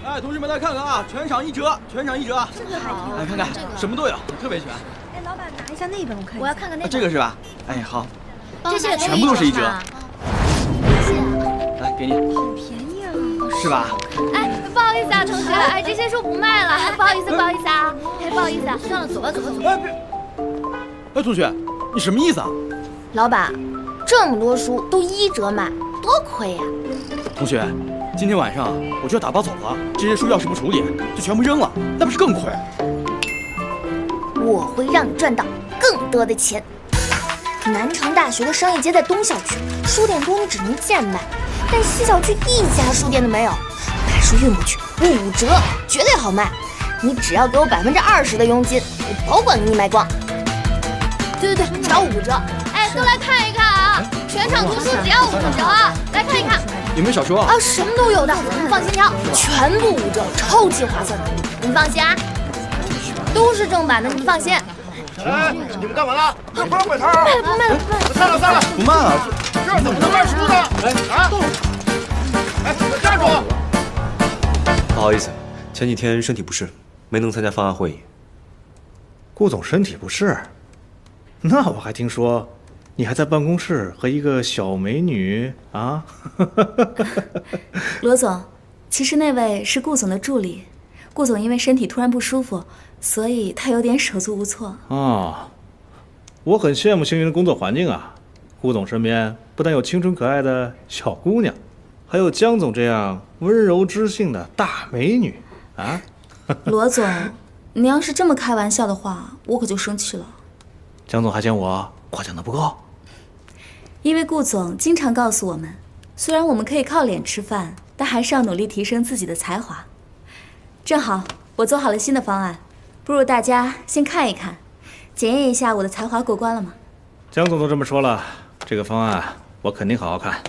哎，同学们来看看啊，全场1折，全场1折。这个好，来看看，什么都有，特别全。哎，老板拿一下那本，我看。我要看看那个。这个是吧？哎，好。这些全部都是1折。谢谢。来，给你。好便宜啊！是吧？哎，不好意思啊，同学，哎，这些书不卖了，不好意思，不好意思啊，哎，不好意思啊，算了，走吧，走吧，走吧。哎，同学，你什么意思啊？老板，这么多书都1折卖，多亏呀！同学，今天晚上我就要打包走了，这些书要是不处理，就全部扔了，那不是更亏？我会让你赚到更多的钱。南城大学的商业街在东校区，书店多你只能贱卖，但西校区1家书店都没有，把书运过去5折，绝对好卖。你只要给我20%的佣金，我保管给你卖光。对，只要5折。哎，都来看一看啊！全场图书只要5折，来看一看。有没有小说啊？啊，什么都有的，你放心挑，全部5折，超级划算的。你们放心啊，都是正版的，你们放心。哎，你们干嘛呢？这不让摆摊啊！不卖了，散了！不卖了，这怎么能卖书呢？哎，站住！不好意思，前几天身体不适，没能参加方案会议。顾总身体不适，那我还听说你还在办公室和一个小美女啊？罗总，其实那位是顾总的助理，顾总因为身体突然不舒服，所以他有点手足无措。啊，我很羡慕星云的工作环境啊。顾总身边不但有清纯可爱的小姑娘，还有江总这样温柔知性的大美女啊。罗总，你要是这么开玩笑的话，我可就生气了。江总还嫌我夸奖的不够？因为顾总经常告诉我们，虽然我们可以靠脸吃饭，但还是要努力提升自己的才华。正好我做好了新的方案，不如大家先看一看，检验一下我的才华过关了吗？江总都这么说了，这个方案我肯定好好看。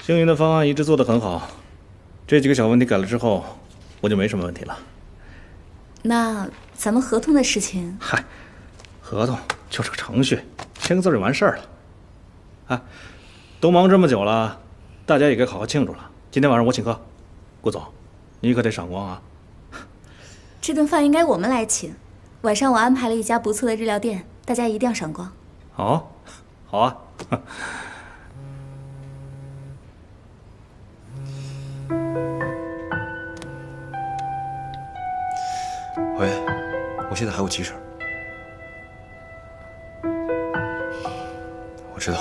星云的方案一直做得很好，这几个小问题改了之后，我就没什么问题了。那咱们合同的事情，嗨，合同就是个程序，签个字就完事儿了。哎，都忙这么久了，大家也该好好庆祝了。今天晚上我请客，顾总，你可得赏光啊！这顿饭应该我们来请。晚上我安排了一家不错的日料店，大家一定要赏光。好，好啊。喂，我现在还有急事。我知道。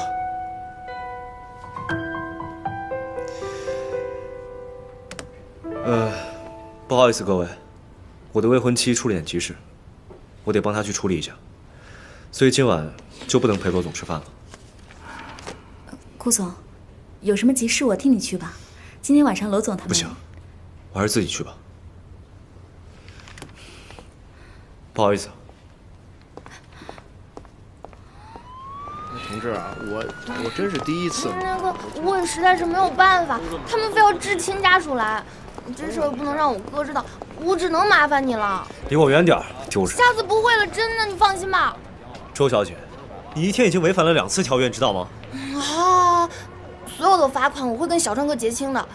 不好意思各位，我的未婚妻出了点急事，我得帮她去处理一下，所以今晚就不能陪罗总吃饭了。顾总，有什么急事我替你去吧。今天晚上罗总他们……不行，我还是自己去吧。不好意思。同志啊，我真是第一次。那个，我也实在是没有办法，他们非要知亲家属来，这事儿不能让我哥知道，我只能麻烦你了。离我远点儿，丢人！下次不会了，真的，你放心吧。周小姐，你一天已经违反了2次条约，你知道吗？啊，所有的罚款我会跟小川哥结清的，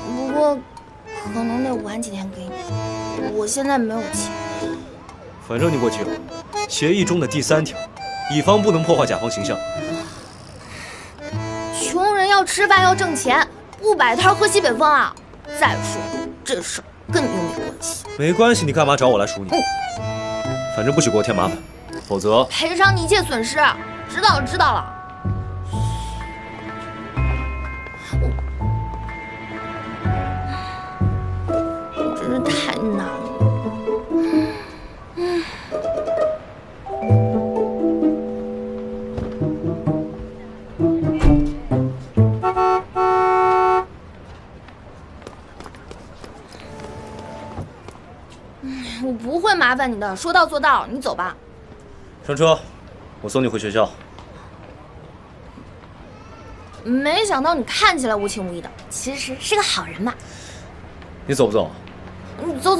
不过可能得晚几天给你，我现在没有钱。反正你给我记住，协议中的第3条，乙方不能破坏甲方形象。穷人要吃饭要挣钱，不摆摊喝西北风啊！再说这事儿跟你又没关系。没关系，你干嘛找我来赎你？反正不许给我添麻烦，否则赔偿你一切损失。知道了，知道了。我真是太难了。我不会麻烦你的，说到做到。你走吧。上车，我送你回学校。没想到你看起来无情无义的，其实是个好人嘛。你走不走？走。